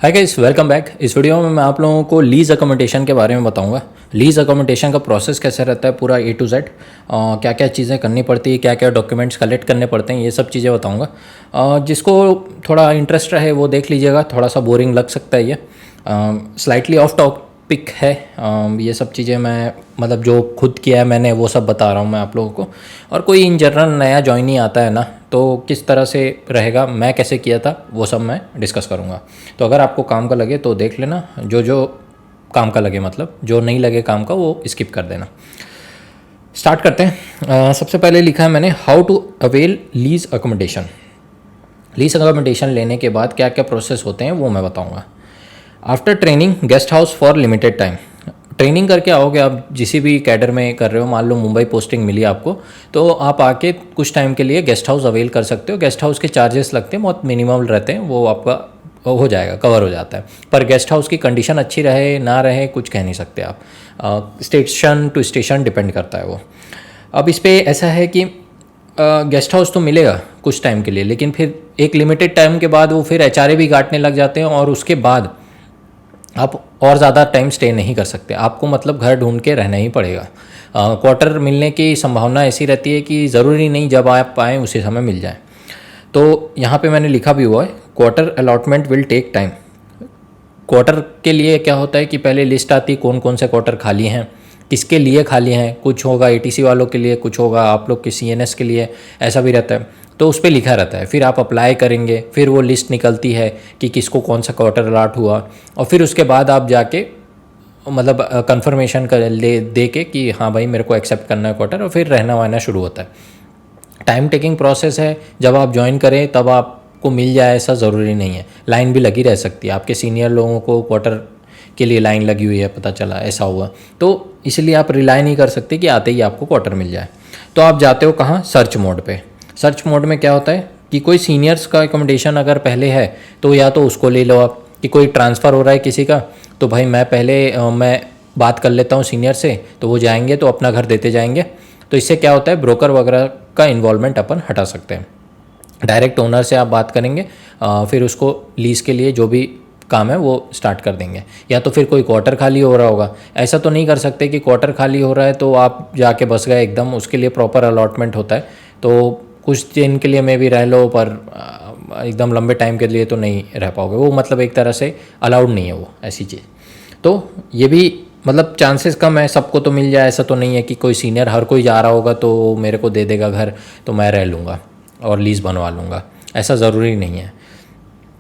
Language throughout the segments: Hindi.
Hi guys, welcome back. इस वीडियो में मैं आप लोगों को लीज अकोमोडेशन के बारे में बताऊंगा। लीज अकोमोडेशन का प्रोसेस कैसे रहता है, पूरा ए टू जेड, क्या क्या चीज़ें करनी पड़ती है, क्या क्या डॉक्यूमेंट्स कलेक्ट करने पड़ते हैं, ये सब चीज़ें बताऊंगा। जिसको थोड़ा इंटरेस्ट रहे वो देख लीजिएगा, थोड़ा सा बोरिंग लग सकता है ये, स्लाइटली ऑफ टॉपिक है। ये सब चीज़ें मैं मतलब जो खुद किया है मैंने वो सब बता रहा हूँ मैं आप लोगों को। और कोई इन जनरल नया ज्वाइनी आता है ना, तो किस तरह से रहेगा, मैं कैसे किया था, वो सब मैं डिस्कस करूँगा। तो अगर आपको काम का लगे तो देख लेना, जो जो काम का लगे, मतलब जो नहीं लगे काम का वो स्किप कर देना। स्टार्ट करते हैं। सबसे पहले लिखा है मैंने how to avail lease accommodation. Lease accommodation लेने के बाद क्या क्या प्रोसेस होते हैं वो मैं बताऊँगा। After training guest house for limited time. Training करके आओगे आप, जिस भी कैडर में कर रहे हो, मान लो मुंबई पोस्टिंग मिली आपको, तो आप आके कुछ टाइम के लिए गेस्ट हाउस अवेल कर सकते हो। गेस्ट हाउस के चार्जेस लगते हैं, बहुत मिनिमम रहते हैं, वो आपका हो जाएगा, कवर हो जाता है। पर गेस्ट हाउस की कंडीशन अच्छी रहे ना रहे कुछ कह नहीं सकते आप, स्टेशन टू स्टेशन डिपेंड करता है वो। अब इस पर ऐसा है कि गेस्ट हाउस तो मिलेगा कुछ टाइम के लिए, लेकिन फिर एक लिमिटेड टाइम के बाद वो फिर एचआरए भी काटने लग जाते हैं, और उसके बाद आप और ज़्यादा टाइम स्टे नहीं कर सकते, आपको मतलब घर ढूंढ के रहना ही पड़ेगा। क्वार्टर मिलने की संभावना ऐसी रहती है कि ज़रूरी नहीं जब आप आएँ उसी समय मिल जाए। तो यहाँ पे मैंने लिखा भी हुआ है, quarter allotment will take time. Quarter के लिए क्या होता है कि पहले लिस्ट आती है कौन कौन से क्वार्टर खाली हैं, किसके लिए खाली हैं, कुछ होगा एटीसी वालों के लिए, कुछ होगा आप लोग के सीएनएस के लिए, ऐसा भी रहता है। तो उस पर लिखा रहता है, फिर आप अप्लाई करेंगे, फिर वो लिस्ट निकलती है कि किसको कौन सा क्वार्टर अलॉट हुआ, और फिर उसके बाद आप जाके मतलब कंफर्मेशन कर ले दे के कि हाँ भाई मेरे को एक्सेप्ट करना है क्वार्टर, और फिर रहना वहना शुरू होता है। टाइम टेकिंग प्रोसेस है, जब आप ज्वाइन करें तब आपको मिल जाए ऐसा ज़रूरी नहीं है, लाइन भी लगी रह सकती है। आपके सीनियर लोगों को क्वार्टर के लिए लाइन लगी हुई है, पता चला ऐसा हुआ, तो इसलिए आप रिलाई नहीं कर सकते कि आते ही आपको क्वार्टर मिल जाए। तो आप जाते हो कहाँ, सर्च मोड पे। सर्च मोड में क्या होता है कि कोई सीनियर्स का एकोमोडेशन अगर पहले है तो या तो उसको ले लो आप, कि कोई ट्रांसफ़र हो रहा है किसी का, तो भाई मैं पहले मैं बात कर लेता हूँ सीनियर से, तो वो जाएंगे तो अपना घर देते जाएंगे। तो इससे क्या होता है, ब्रोकर वगैरह का इन्वॉल्वमेंट अपन हटा सकते हैं। डायरेक्ट ओनर से आप बात करेंगे, फिर उसको लीज के लिए जो भी काम है वो स्टार्ट कर देंगे। या तो फिर कोई क्वार्टर खाली हो रहा होगा, ऐसा तो नहीं कर सकते कि क्वार्टर खाली हो रहा है तो आप जाके बस गए एकदम, उसके लिए प्रॉपर अलॉटमेंट होता है। तो कुछ दिन के लिए मैं भी रह लो, पर एकदम लंबे टाइम के लिए तो नहीं रह पाओगे, वो मतलब एक तरह से अलाउड नहीं है वो ऐसी चीज़। तो ये भी मतलब चांसेस कम है, सबको तो मिल जाए ऐसा तो नहीं है कि कोई सीनियर हर कोई जा रहा होगा तो मेरे को दे देगा घर तो मैं रह लूँगा और लीज बनवा लूँगा, ऐसा ज़रूरी नहीं है।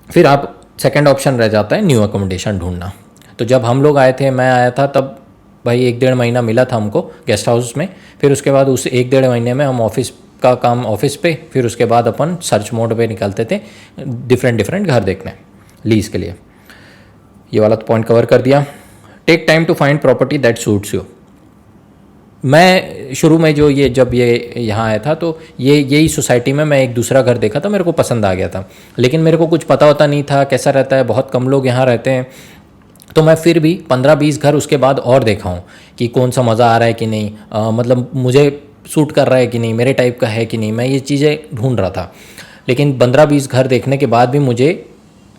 फिर आप सेकंड ऑप्शन रह जाता है न्यू अकोमोडेशन ढूंढना। तो जब हम लोग आए थे, मैं आया था तब भाई 1-1.5 महीना मिला था हमको गेस्ट हाउस में। फिर उसके बाद उस 1-1.5 महीने में हम ऑफिस का काम ऑफिस पे, फिर उसके बाद अपन सर्च मोड पे निकलते थे डिफरेंट घर देखने लीज के लिए। ये वाला तो पॉइंट कवर कर दिया। Take time to find property that suits you. मैं शुरू में जो जब ये यहाँ आया था तो यही सोसाइटी में मैं एक दूसरा घर देखा था, मेरे को पसंद आ गया था, लेकिन मेरे को कुछ पता होता नहीं था कैसा रहता है, बहुत कम लोग यहाँ रहते हैं। तो मैं फिर भी 15-20 घर उसके बाद और देखा हूँ कि कौन सा मज़ा आ रहा है कि नहीं, मतलब मुझे सूट कर रहा है कि नहीं, मेरे टाइप का है कि नहीं, मैं ये चीज़ें ढूंढ रहा था। लेकिन 15-20 घर देखने के बाद भी मुझे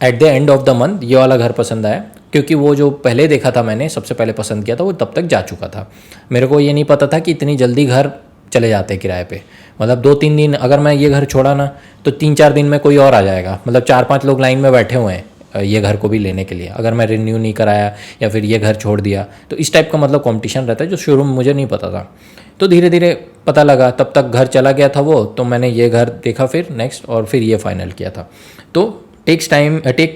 at the end of the month ये वाला घर पसंद आया, क्योंकि वो जो पहले देखा था मैंने, सबसे पहले पसंद किया था, वो तब तक जा चुका था। मेरे को ये नहीं पता था कि इतनी जल्दी घर चले जाते हैं किराए पे। मतलब 2-3 दिन अगर मैं ये घर छोड़ा ना तो 3-4 दिन में कोई और आ जाएगा। मतलब 4-5 लोग लाइन में बैठे हुए हैं ये घर को भी लेने के लिए, अगर मैं रिन्यू नहीं कराया या फिर ये घर छोड़ दिया। तो इस टाइप का मतलब कॉम्पिटिशन रहता है, जो शुरू में मुझे नहीं पता था। तो धीरे धीरे पता लगा, तब तक घर चला गया था वो, तो मैंने ये घर देखा फिर नेक्स्ट, और फिर ये फाइनल किया था। तो take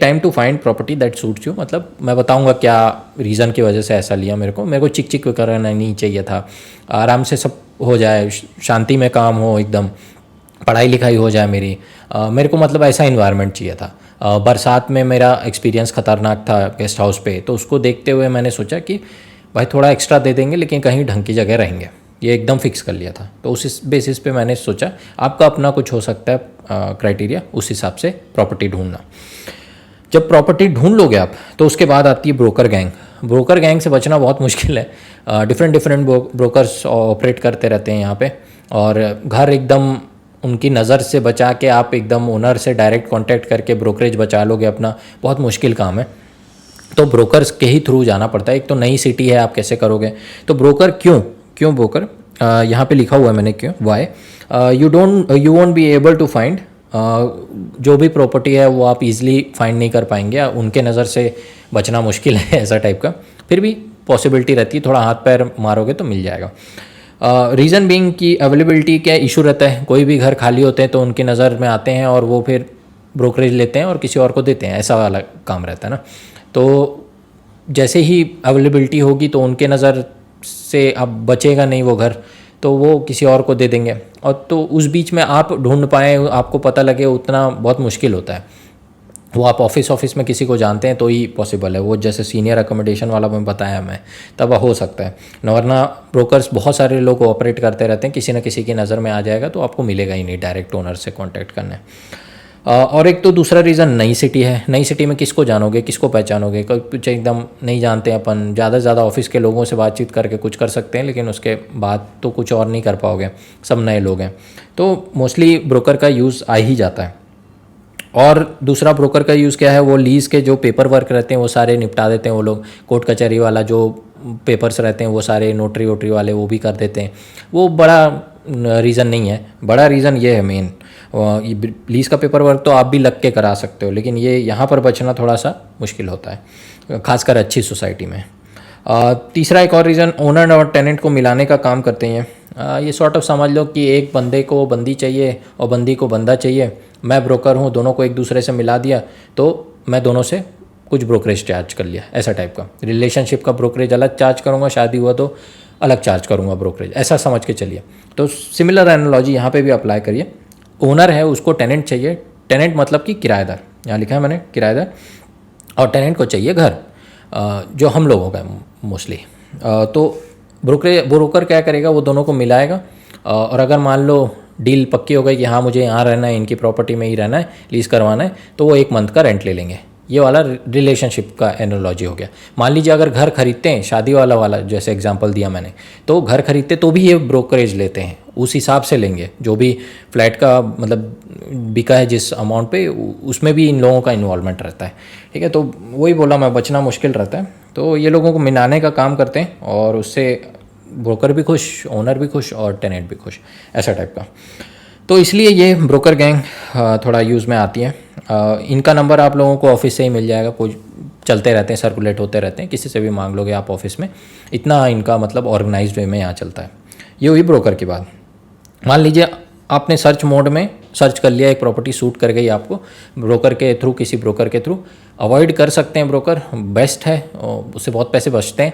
time to find property that suits you. मतलब मैं बताऊंगा क्या रीज़न की वजह से ऐसा लिया। मेरे को चिक चिक करना नहीं चाहिए था, आराम से सब हो जाए, शांति में काम हो, एकदम पढ़ाई लिखाई हो जाए मेरी। मेरे को मतलब ऐसा इन्वायरमेंट चाहिए था। बरसात में मेरा एक्सपीरियंस ख़तरनाक था गेस्ट हाउस पे, तो उसको देखते हुए मैंने सोचा कि भाई थोड़ा एक्स्ट्रा दे देंगे लेकिन कहीं ढंग की जगह रहेंगे, ये एकदम फिक्स कर लिया था। तो उस बेसिस पे मैंने सोचा आपका अपना कुछ हो सकता है क्राइटेरिया, उस हिसाब से प्रॉपर्टी ढूंढना। जब प्रॉपर्टी ढूंढ लोगे आप, तो उसके बाद आती है ब्रोकर गैंग। ब्रोकर गैंग से बचना बहुत मुश्किल है। डिफरेंट ब्रोकर्स ऑपरेट करते रहते हैं यहाँ पे, और घर एकदम उनकी नज़र से बचा के आप एकदम ओनर से डायरेक्ट कांटेक्ट करके ब्रोकरेज बचा लोगे अपना, बहुत मुश्किल काम है। तो ब्रोकर्स के ही थ्रू जाना पड़ता है। एक तो नई सिटी है, आप कैसे करोगे? तो ब्रोकर क्यों ब्रोकर, यहाँ पे लिखा हुआ है मैंने क्यों, why you won't be able to find, जो भी प्रॉपर्टी है वो आप इजीली फाइंड नहीं कर पाएंगे, उनके नज़र से बचना मुश्किल है ऐसा टाइप का। फिर भी पॉसिबिलिटी रहती है, थोड़ा हाथ पैर मारोगे तो मिल जाएगा। रीज़न बीइंग कि अवेलेबिलिटी का इशू रहता है, कोई भी घर खाली होते हैं तो उनकी नज़र में आते हैं और वो फिर ब्रोकरेज लेते हैं और किसी और को देते हैं, ऐसा वाला काम रहता है ना। तो जैसे ही अवेलेबिलिटी होगी तो उनके नज़र से अब बचेगा नहीं वो घर, तो वो किसी और को दे देंगे, और तो उस बीच में आप ढूंढ पाएँ, आपको पता लगे, उतना बहुत मुश्किल होता है। वो आप ऑफिस में किसी को जानते हैं तो ही पॉसिबल है, वो जैसे सीनियर अकोमोडेशन वाला मैं बताया मैं, तब हो सकता है। वरना ब्रोकर्स बहुत सारे लोग ऑपरेट करते रहते हैं, किसी न किसी की नज़र में आ जाएगा तो आपको मिलेगा ही नहीं डायरेक्ट ओनर से कॉन्टैक्ट करने। और एक तो दूसरा रीज़न नई सिटी है। नई सिटी में किसको जानोगे, किसको पहचानोगे? कुछ एकदम नहीं जानते हैं अपन, ज़्यादा से ज़्यादा ऑफिस के लोगों से बातचीत करके कुछ कर सकते हैं, लेकिन उसके बाद तो कुछ और नहीं कर पाओगे, सब नए लोग हैं। तो मोस्टली ब्रोकर का यूज़ आ ही जाता है। और दूसरा ब्रोकर का यूज़ क्या है, वो लीज़ के जो पेपर वर्क रहते हैं वो सारे निपटा देते हैं वो लोग, कोर्ट कचहरी वाला जो पेपर्स रहते हैं वो सारे नोटरी वोटरी वाले वो भी कर देते हैं। वो बड़ा रीज़न नहीं है, बड़ा रीज़न ये है मेन, लीज़ का पेपर वर्क तो आप भी लग के करा सकते हो, लेकिन ये यहाँ पर बचना थोड़ा सा मुश्किल होता है, खासकर अच्छी सोसाइटी में। तीसरा एक और रीज़न, ओनर और टेनेंट को मिलाने का काम करते हैं। ये सॉर्ट ऑफ समझ लो कि एक बंदे को बंदी चाहिए और बंदी को बंदा चाहिए, मैं ब्रोकर हूँ, दोनों को एक दूसरे से मिला दिया तो मैं दोनों से कुछ ब्रोकरेज चार्ज कर लिया, ऐसा टाइप का। रिलेशनशिप का ब्रोकरेज अलग चार्ज करूँगा, शादी हुआ तो अलग चार्ज करूँगा ब्रोकरेज, ऐसा समझ के चलिए। तो सिमिलर एनालॉजी यहाँ पे भी अप्लाई करिए। ओनर है, उसको टेनेंट चाहिए, टेनेंट मतलब कि किराएदार, यहाँ लिखा है मैंने किराएदार, और टेनेंट को चाहिए घर, जो हम लोग हो गए मोस्टली। तो ब्रोकर क्या करेगा, वो दोनों को मिलाएगा, और अगर मान लो डील पक्की हो गई कि हाँ मुझे यहाँ रहना है, इनकी प्रॉपर्टी में ही रहना है, लीज़ करवाना है, तो वो 1 मंथ का रेंट ले लेंगे। ये वाला रिलेशनशिप का एनालॉजी हो गया। मान लीजिए अगर घर खरीदते हैं, शादी वाला जैसे एग्जांपल दिया मैंने, तो घर खरीदते तो भी ये ब्रोकरेज लेते हैं, उस हिसाब से लेंगे, जो भी फ्लैट का मतलब बिका है जिस अमाउंट पे, उसमें भी इन लोगों का इन्वॉल्वमेंट रहता है। ठीक है, तो वही बोला मैं, बचना मुश्किल रहता है, तो ये लोगों को मिलाने का काम करते हैं, और उससे ब्रोकर भी खुश, ओनर भी खुश और टेनेंट भी खुश, ऐसा टाइप का। तो इसलिए ये ब्रोकर गैंग थोड़ा यूज़ में आती है। इनका नंबर आप लोगों को ऑफिस से ही मिल जाएगा, कोई चलते रहते हैं, सर्कुलेट होते रहते हैं, किसी से भी मांग लोगे आप ऑफिस में, इतना इनका मतलब ऑर्गेनाइज्ड वे में यहाँ चलता है। ये हुई ब्रोकर की बात। मान लीजिए आपने सर्च मोड में सर्च कर लिया, एक प्रॉपर्टी सूट कर गई आपको, ब्रोकर के थ्रू, किसी ब्रोकर के थ्रू अवॉइड कर सकते हैं, ब्रोकर बेस्ट है, उससे बहुत पैसे बचते हैं,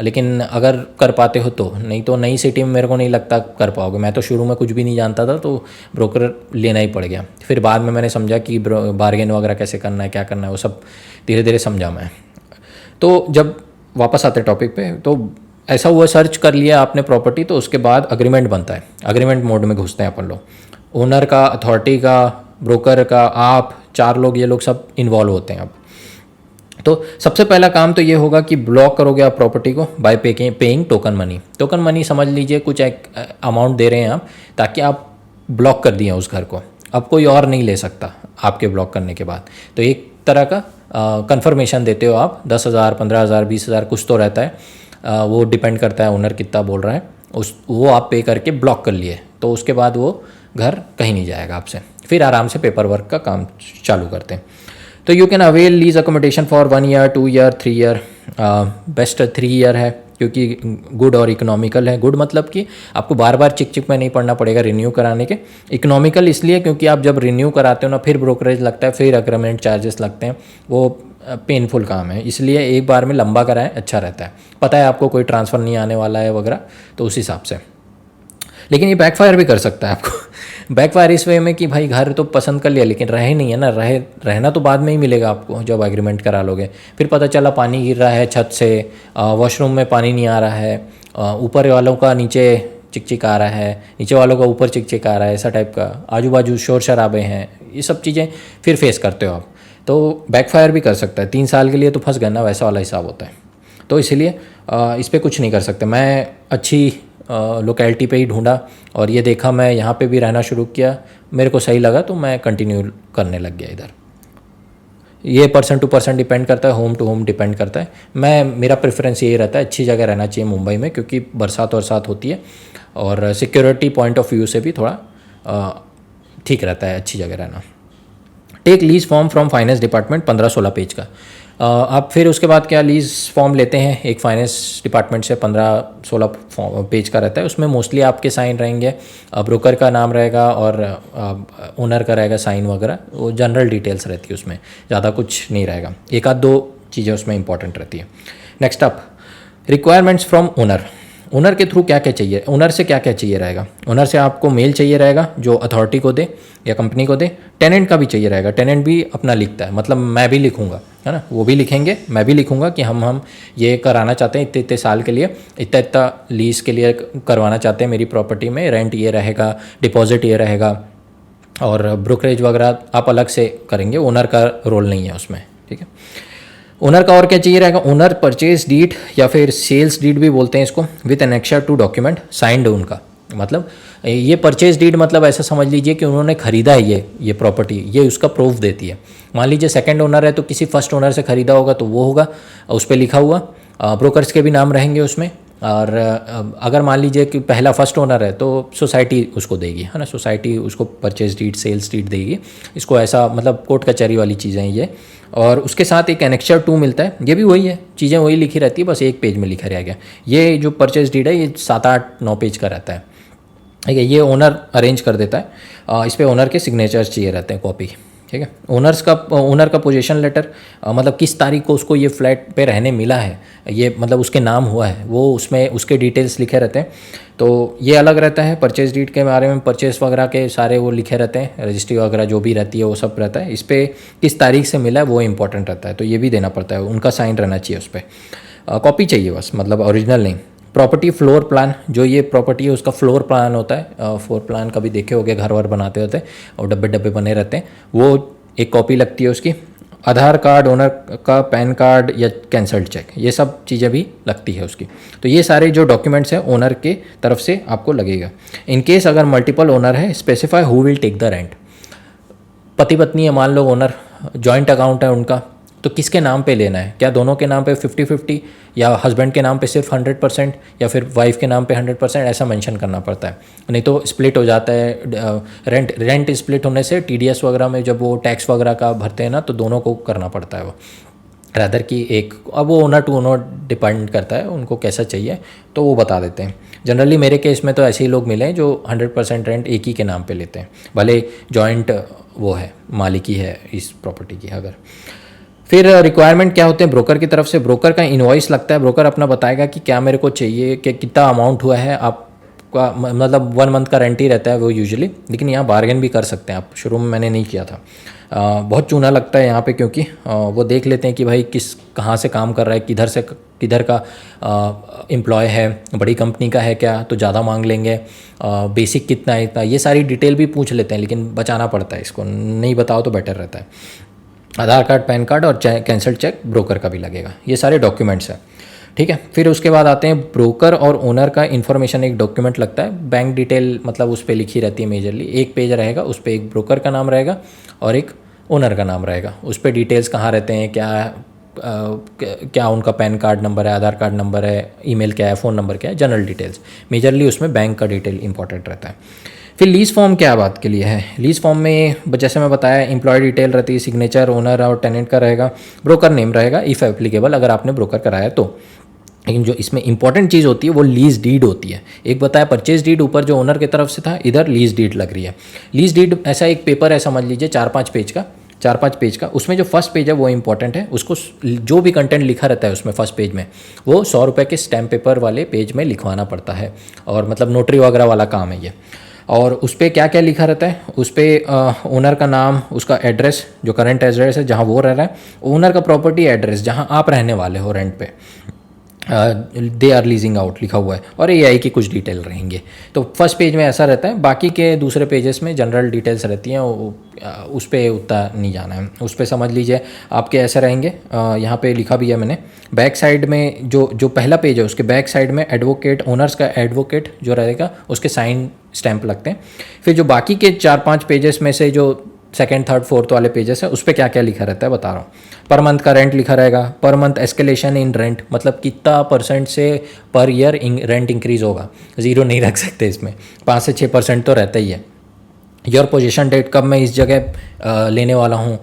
लेकिन अगर कर पाते हो तो, नहीं तो नई सिटी में मेरे को नहीं लगता कर पाओगे। मैं तो शुरू में कुछ भी नहीं जानता था, तो ब्रोकर लेना ही पड़ गया। फिर बाद में मैंने समझा कि बार्गेन वगैरह कैसे करना है, क्या करना है, वो सब धीरे धीरे समझा मैं। तो जब वापस आते टॉपिक पे, तो ऐसा हुआ, सर्च कर लिया आपने प्रॉपर्टी, तो उसके बाद अग्रीमेंट बनता है। अग्रीमेंट मोड में घुसते हैं अपन लोग, ओनर का, अथॉरिटी का, ब्रोकर का, आप 4 लोग, ये लोग सब इन्वॉल्व होते हैं अब। तो सबसे पहला काम तो ये होगा कि ब्लॉक करोगे आप प्रॉपर्टी को bye paying token money. Token money समझ लीजिए कुछ एक अमाउंट दे रहे हैं आप, ताकि आप ब्लॉक कर दिए उस घर को, अब कोई और नहीं ले सकता आपके ब्लॉक करने के बाद। तो एक तरह का कंफर्मेशन देते हो आप, 10,000, 15,000, 20,000 कुछ तो रहता है, वो डिपेंड करता है ओनर कितना बोल रहा है, वो आप पे करके ब्लॉक कर लिए, तो उसके बाद वो घर कहीं नहीं जाएगा आपसे। फिर आराम से पेपर वर्क का काम चालू करते हैं। तो you can avail lease accommodation for 1 year, 2 year, 3 year. Best 3 year है, क्योंकि गुड और इकोनॉमिकल है। गुड मतलब कि आपको बार बार चिक में नहीं पड़ना पड़ेगा रिन्यू कराने के। इकोनॉमिकल इसलिए क्योंकि आप जब रिन्यू कराते हो ना, फिर ब्रोकरेज लगता है, फिर अग्रीमेंट चार्जेस लगते हैं, वो पेनफुल काम है, इसलिए एक बार में लंबा कराएं, अच्छा रहता है। पता है आपको कोई ट्रांसफ़र नहीं आने वाला है वगैरह, तो उस हिसाब से। लेकिन ये बैकफायर भी कर सकता है आपको। बैकफायर इस वे में कि भाई घर तो पसंद कर लिया, लेकिन रहे नहीं है ना, रहना तो बाद में ही मिलेगा आपको जब एग्रीमेंट करा लोगे। फिर पता चला पानी गिर रहा है छत से, वॉशरूम में पानी नहीं आ रहा है, ऊपर वालों का नीचे चिकचिक आ रहा है, नीचे वालों का ऊपर चिकचिक आ रहा है, ऐसा टाइप का, आजू बाजू शोर शराबे हैं, ये सब चीज़ें फिर फेस करते हो आप, तो बैकफायर भी कर सकता है। 3 साल के लिए तो फंस गए ना, वैसा वाला हिसाब होता है। तो इसीलिए इस पर कुछ नहीं कर सकते। मैं अच्छी लोकेलिटी पे ही ढूंढा और ये देखा, मैं यहाँ पे भी रहना शुरू किया, मेरे को सही लगा तो मैं कंटिन्यू करने लग गया इधर। ये पर्सन टू पर्सन डिपेंड करता है, होम टू होम डिपेंड करता है। मेरा प्रेफरेंस यही रहता है, अच्छी जगह रहना चाहिए मुंबई में, क्योंकि बरसात वरसात होती है और सिक्योरिटी पॉइंट ऑफ व्यू से भी थोड़ा ठीक रहता है अच्छी जगह रहना। Take lease form from finance department, 15-16 page का। आप फिर उसके बाद क्या लीज फॉर्म लेते हैं एक फाइनेंस डिपार्टमेंट से, 15-16 पेज का रहता है। उसमें मोस्टली आपके साइन रहेंगे, ब्रोकर का नाम रहेगा और ओनर का रहेगा साइन वगैरह, वो जनरल डिटेल्स रहती है उसमें, ज़्यादा कुछ नहीं रहेगा। एक आध दो चीज़ें उसमें इंपॉर्टेंट रहती है। Next up, requirements from owner. Owner के थ्रू क्या क्या चाहिए, ओनर से क्या क्या चाहिए रहेगा। ओनर से आपको मेल चाहिए रहेगा जो अथॉरिटी को दे या कंपनी को दे। टेनेंट का भी चाहिए रहेगा, टेनेंट भी अपना लिखता है, मतलब मैं भी लिखूंगा, है ना, वो भी लिखेंगे, मैं भी लिखूंगा कि हम ये कराना चाहते हैं इतने इतने साल के लिए, इतना इतना लीज के लिए करवाना चाहते हैं मेरी प्रॉपर्टी में, रेंट ये रहेगा, डिपॉजिट ये रहेगा, और ब्रोकरेज वगैरह आप अलग से करेंगे, ओनर का रोल नहीं है उसमें, ठीक है। ओनर का और क्या चाहिए रहेगा, ओनर परचेज डीड या फिर सेल्स डीड भी बोलते हैं इसको, with annexure to document signed उनका। मतलब ये परचेज डीड मतलब ऐसा समझ लीजिए कि उन्होंने खरीदा है ये प्रॉपर्टी, ये उसका प्रूफ देती है। मान लीजिए सेकंड ओनर है तो किसी फर्स्ट ओनर से खरीदा होगा तो वो होगा उस पर लिखा हुआ, ब्रोकर्स के भी नाम रहेंगे उसमें। और अगर मान लीजिए कि पहला फर्स्ट ओनर है तो सोसाइटी उसको देगी, है ना, सोसाइटी उसको परचेज डीड सेल्स डीड देगी। इसको ऐसा मतलब कोर्ट कचहरी वाली चीज़ें हैं ये। और उसके साथ एक एनेक्चर 2 मिलता है, ये भी वही है, चीज़ें वही लिखी रहती है, बस एक पेज में लिखा रह गया। ये जो परचेज डीड है ये 7-8-9 पेज का रहता है, ठीक है। ये ओनर अरेंज कर देता है, इस पर ओनर के सिग्नेचर्स चाहिए रहते हैं, कॉपी, ठीक है। ओनर का पोजीशन लेटर, मतलब किस तारीख को उसको ये फ्लैट पे रहने मिला है, ये मतलब उसके नाम हुआ है, वो उसमें उसके डिटेल्स लिखे रहते हैं, तो ये अलग रहता है। परचेज डीड के बारे में परचेस वगैरह के सारे वो लिखे रहते हैं, रजिस्ट्री वगैरह जो भी रहती है वो सब रहता है। इस पर किस तारीख से मिला है वो इंपॉर्टेंट रहता है, तो ये भी देना पड़ता है, उनका साइन रहना चाहिए उस पर। कॉपी चाहिए बस, मतलब ओरिजिनल नहीं। प्रॉपर्टी फ्लोर प्लान, जो ये प्रॉपर्टी है उसका फ्लोर प्लान होता है, फ्लोर प्लान कभी देखे होंगे, घर वर बनाते होते हैं और डब्बे डब्बे बने रहते हैं, वो एक कॉपी लगती है उसकी। आधार कार्ड ओनर का, पैन कार्ड या कैंसल्ड चेक, ये सब चीज़ें भी लगती है उसकी। तो ये सारे जो डॉक्यूमेंट्स हैं ओनर के तरफ से आपको लगेगा। इन केस अगर मल्टीपल ओनर है, specify who will take the rent. पति पत्नी है मान लो, ओनर जॉइंट अकाउंट है उनका, तो किसके नाम पे लेना है, क्या दोनों के नाम पे 50-50 या हस्बैंड के नाम पे सिर्फ 100% या फिर वाइफ के नाम पे 100%, ऐसा मेंशन करना पड़ता है, नहीं तो स्प्लिट हो जाता है। रेंट स्प्लिट होने से TDS वगैरह में जब वो टैक्स वगैरह का भरते हैं ना, तो दोनों को करना पड़ता है वो, रैदर कि एक। अब वो ओनर टू ओनर डिपेंड करता है, उनको कैसा चाहिए तो वो बता देते हैं। जनरली मेरे केस में तो ऐसे ही लोग मिले हैं जो 100% रेंट एक ही के नाम पे लेते हैं, भले जॉइंट वो है, मालिकी है इस प्रॉपर्टी की। अगर फिर रिक्वायरमेंट क्या होते हैं ब्रोकर की तरफ से, ब्रोकर का इनवॉइस लगता है, ब्रोकर अपना बताएगा कि क्या मेरे को चाहिए, कि कितना अमाउंट हुआ है आपका, मतलब 1 मंथ का रेंट ही रहता है वो यूजुअली, लेकिन यहाँ बार्गेन भी कर सकते हैं आप। शुरू में मैंने नहीं किया था, बहुत चूना लगता है यहाँ पे, क्योंकि वो देख लेते हैं कि भाई कहाँ से काम कर रहा है, किधर का एम्प्लॉय है, बड़ी कंपनी का है क्या, तो ज़्यादा मांग लेंगे, बेसिक कितना है इतना, ये सारी डिटेल भी पूछ लेते हैं, लेकिन बचाना पड़ता है इसको, नहीं बताओ तो बेटर रहता है। आधार कार्ड, पैन कार्ड और कैंसल्ड चेक ब्रोकर का भी लगेगा, ये सारे डॉक्यूमेंट्स हैं, ठीक है। फिर उसके बाद आते हैं ब्रोकर और ओनर का इन्फॉर्मेशन, एक डॉक्यूमेंट लगता है, बैंक डिटेल, मतलब उस पर लिखी रहती है मेजरली, एक पेज रहेगा, उस पर एक ब्रोकर का नाम रहेगा और एक ओनर का नाम रहेगा, उस पर डिटेल्स कहाँ रहते हैं, क्या उनका पैन कार्ड नंबर है, आधार कार्ड नंबर है, ईमेल क्या है, फ़ोन नंबर क्या है, जनरल डिटेल्स। मेजरली उसमें बैंक का डिटेल इंपॉर्टेंट रहता है। फिर लीज फॉर्म क्या बात के लिए है, लीज फॉर्म में जैसे मैं बताया एम्प्लॉय डिटेल रहती है, सिग्नेचर ओनर और टेनेंट का रहेगा, ब्रोकर नेम रहेगा इफ़ एप्लीकेबल, अगर आपने ब्रोकर कराया तो। लेकिन जो इसमें इंपॉर्टेंट चीज़ होती है वो लीज डीड होती है। एक बताया परचेज डीड ऊपर जो ओनर की तरफ से था, इधर लीज डीड लग रही है। लीज डीड ऐसा एक पेपर है, समझ लीजिए 4-5 पेज का, उसमें जो फर्स्ट पेज है वो इंपॉर्टेंट है, उसको जो भी कंटेंट लिखा रहता है उसमें फर्स्ट पेज में, वो 100 रुपये के स्टैम्प पेपर वाले पेज में लिखवाना पड़ता है, और मतलब नोटरी वगैरह वाला काम है ये। और उस पर क्या क्या लिखा रहता है, उस पर ओनर का नाम, उसका एड्रेस जो करंट एड्रेस है जहाँ वो रह रहा है, ओनर का प्रॉपर्टी एड्रेस जहाँ आप रहने वाले हो रेंट पे, दे आर लीजिंग आउट लिखा हुआ है और एआई की कुछ डिटेल रहेंगे। तो फर्स्ट पेज में ऐसा रहता है, बाकी के दूसरे पेजेस में जनरल डिटेल्स रहती हैं, उस पर उतना नहीं जाना है, उस पर समझ लीजिए आपके ऐसे रहेंगे। यहाँ पे लिखा भी है मैंने, बैक साइड में जो पहला पेज है उसके बैक साइड में एडवोकेट, ओनर्स का एडवोकेट जो रहेगा उसके साइन स्टैंप लगते हैं। फिर जो बाकी के 4-5 पेजेस में से जो सेकंड, थर्ड, फोर्थ वाले पेजेस है उस पर क्या क्या लिखा रहता है बता रहा हूँ। पर मंथ का रेंट लिखा रहेगा, पर मंथ एस्केलेशन इन रेंट, मतलब कितना % से पर ईयर रेंट इंक्रीज होगा, ज़ीरो नहीं रख सकते इसमें, 5 से 6% तो रहता ही है। योर पोजीशन डेट, कब मैं इस जगह लेने वाला हूँ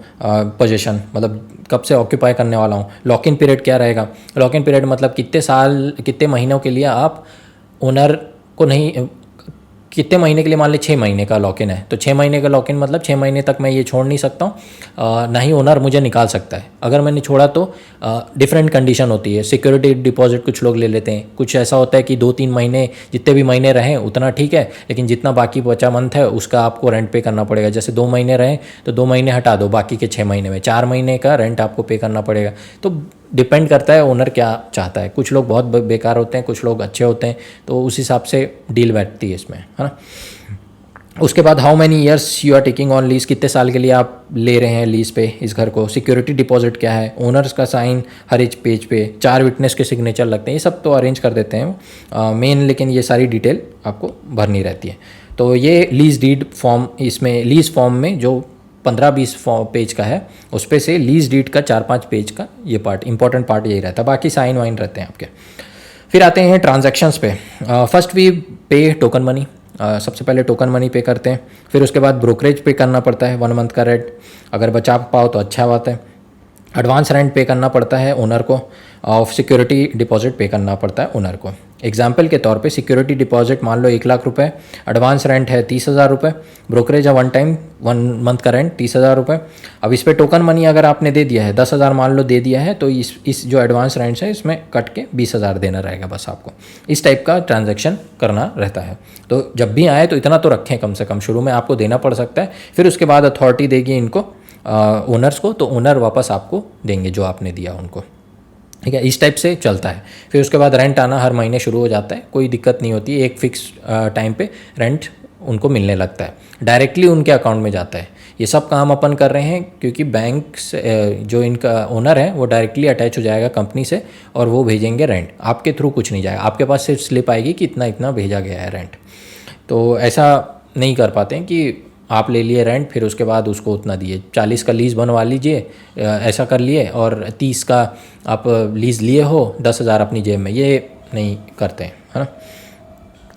पोजीशन, मतलब कब से ऑक्यूपाई करने वाला हूँ। लॉक इन पीरियड क्या रहेगा, लॉक इन पीरियड मतलब कितने साल, कितने महीनों के लिए आप ओनर को नहीं, कितने महीने के लिए, मान ली 6 महीने का लॉक इन है तो 6 महीने का लॉक इन मतलब 6 महीने तक मैं ये छोड़ नहीं सकता हूँ, ना ही ओनर मुझे निकाल सकता है। अगर मैंने छोड़ा तो डिफरेंट कंडीशन होती है। सिक्योरिटी डिपॉजिट कुछ लोग ले लेते हैं, कुछ ऐसा होता है कि 2-3 महीने जितने भी महीने रहें उतना ठीक है, लेकिन जितना बाकी बचा मंथ है उसका आपको रेंट पे करना पड़ेगा। जैसे 2 महीने रहें तो 2 महीने हटा दो, बाकी के 6 महीने में 4 महीने का रेंट आपको पे करना पड़ेगा। तो डिपेंड करता है ओनर क्या चाहता है, कुछ लोग बहुत बेकार होते हैं, कुछ लोग अच्छे होते हैं, तो उस हिसाब से डील बैठती है इसमें, है ना। उसके बाद how many years you are taking on lease, कितने साल के लिए आप ले रहे हैं लीज पे इस घर को। सिक्योरिटी डिपॉजिट क्या है, ओनर्स का साइन हर एक पेज पे, 4 विटनेस के सिग्नेचर लगते हैं, ये सब तो अरेंज कर देते हैं मेन, लेकिन ये सारी डिटेल आपको भरनी रहती है। तो ये लीज डीड फॉर्म, इसमें लीज फॉर्म में जो 15-20 पेज का है उस पे से लीज डीड का 4-5 पेज का ये पार्ट, इंपॉर्टेंट पार्ट यही रहता है, बाकी साइन वाइन रहते हैं आपके। फिर आते हैं ट्रांजैक्शंस पे। फर्स्ट वी पे टोकन मनी, सबसे पहले टोकन मनी पे करते हैं। फिर उसके बाद ब्रोकरेज पे करना पड़ता है 1 मंथ का रेंट, अगर बचा पाओ तो अच्छा बात है। एडवांस रेंट पे करना पड़ता है ओनर को, और सिक्योरिटी डिपॉजिट पे करना पड़ता है ओनर को। एग्जाम्पल के तौर पे सिक्योरिटी डिपॉजिट मान लो 1 लाख रुपये, एडवांस रेंट है 30,000 रुपये, ब्रोकरेज है 1 मंथ का रेंट 30,000 रुपये। अब इस पर टोकन मनी अगर आपने दे दिया है 10,000 मान लो दे दिया है, तो इस जो एडवांस रेंट है इसमें कट के 20,000 देना रहेगा बस आपको। इस टाइप का ट्रांजेक्शन करना रहता है। तो जब भी आए तो इतना तो रखें कम से कम, शुरू में आपको देना पड़ सकता है, फिर उसके बाद अथॉरिटी देगी इनको ओनर्स को, तो ओनर वापस आपको देंगे जो आपने दिया उनको, ठीक है। इस टाइप से चलता है। फिर उसके बाद रेंट आना हर महीने शुरू हो जाता है, कोई दिक्कत नहीं होती, एक फिक्स टाइम पे रेंट उनको मिलने लगता है, डायरेक्टली उनके अकाउंट में जाता है। ये सब काम अपन कर रहे हैं क्योंकि बैंक से जो इनका ओनर है वो डायरेक्टली अटैच हो जाएगा कंपनी से, और वो भेजेंगे रेंट, आपके थ्रू कुछ नहीं जाएगा, आपके पास सिर्फ स्लिप आएगी कि इतना इतना भेजा गया है रेंट। तो ऐसा नहीं कर पाते हैं कि आप ले लिए रेंट फिर उसके बाद उसको उतना दिए, 40 का लीज़ बनवा लीजिए, ऐसा कर लिए, और 30 का आप लीज़ लिए हो, 10,000 अपनी जेब में, ये नहीं करते हैं, है ना।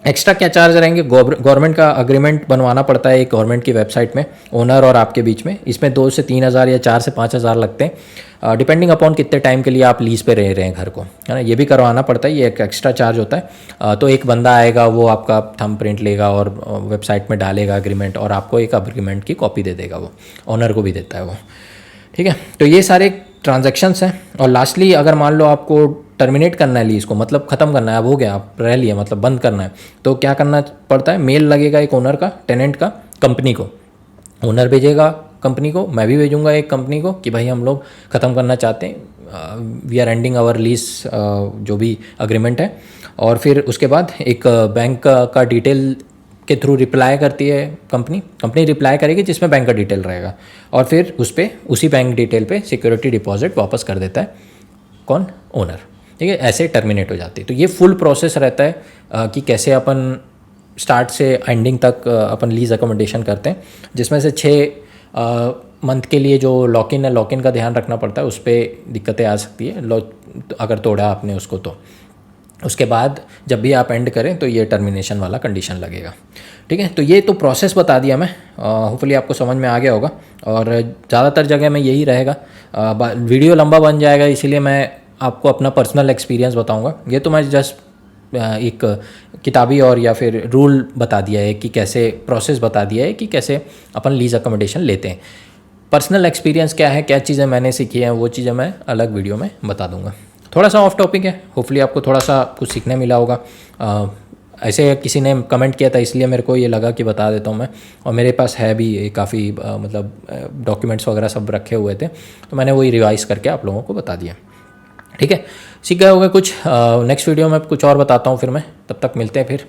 एक्स्ट्रा क्या चार्ज रहेंगे, गवर्नमेंट का अग्रीमेंट बनवाना पड़ता है एक गवर्नमेंट की वेबसाइट में ओनर और आपके बीच में, इसमें 2 से 3,000 या 4 से 5,000 लगते हैं, डिपेंडिंग अपॉन कितने टाइम के लिए आप लीज़ पे रह रहे हैं घर को, है ना। ये भी करवाना पड़ता है, ये एक एक्स्ट्रा चार्ज होता है। तो एक बंदा आएगा, वो आपका थंब प्रिंट लेगा और वेबसाइट में डालेगा अग्रीमेंट, और आपको एक अग्रीमेंट की कॉपी दे देगा, वो ओनर को भी देता है वो, ठीक है। तो ये सारे ट्रांजैक्शंस हैं। और लास्टली अगर मान लो आपको टर्मिनेट करना है लीज को, मतलब ख़त्म करना है, अब हो गया, आप रह लिए, मतलब बंद करना है, तो क्या करना पड़ता है, मेल लगेगा एक ओनर का, टेनेंट का, कंपनी को, ओनर भेजेगा कंपनी को, मैं भी भेजूंगा एक कंपनी को कि भाई हम लोग ख़त्म करना चाहते हैं, we are ending our lease, जो भी अग्रीमेंट है। और फिर उसके बाद एक बैंक का डिटेल के थ्रू रिप्लाई करती है कंपनी रिप्लाई करेगी जिसमें बैंक का डिटेल रहेगा, और फिर उस पर उसी बैंक डिटेल पे सिक्योरिटी डिपॉजिट वापस कर देता है कौन, ओनर, ठीक है। ऐसे टर्मिनेट हो जाती है। तो ये फुल प्रोसेस रहता है कि कैसे अपन स्टार्ट से एंडिंग तक अपन लीज अकोमोडेशन करते हैं, जिसमें से 6 मंथ के लिए जो लॉक इन है, लॉक इन का ध्यान रखना पड़ता है, उस पर दिक्कतें आ सकती है अगर तोड़ा आपने उसको तो। उसके बाद जब भी आप एंड करें तो ये टर्मिनेशन वाला कंडीशन लगेगा, ठीक है। तो ये तो प्रोसेस बता दिया मैं, होपफुली आपको समझ में आ गया होगा, और ज़्यादातर जगह में यही रहेगा। वीडियो लंबा बन जाएगा, इसीलिए मैं आपको अपना पर्सनल एक्सपीरियंस बताऊंगा। ये तो मैं जस्ट एक किताबी और या फिर रूल बता दिया है कि कैसे, प्रोसेस बता दिया है कि कैसे अपन लीज अकोमोडेशन लेते हैं। पर्सनल एक्सपीरियंस क्या है, क्या चीज़ें मैंने सीखी हैं, वो चीज़ें मैं अलग वीडियो में बता दूंगा। थोड़ा सा ऑफ टॉपिक है, होपफुली आपको थोड़ा सा कुछ सीखने मिला होगा। ऐसे किसी ने कमेंट किया था इसलिए मेरे को ये लगा कि बता देता हूँ मैं, और मेरे पास है भी काफ़ी मतलब डॉक्यूमेंट्स वगैरह सब रखे हुए थे, तो मैंने वही रिवाइज़ करके आप लोगों को बता दिया। ठीक है, सीख गए होंगे कुछ। नेक्स्ट वीडियो में कुछ और बताता हूँ फिर मैं, तब तक मिलते हैं फिर।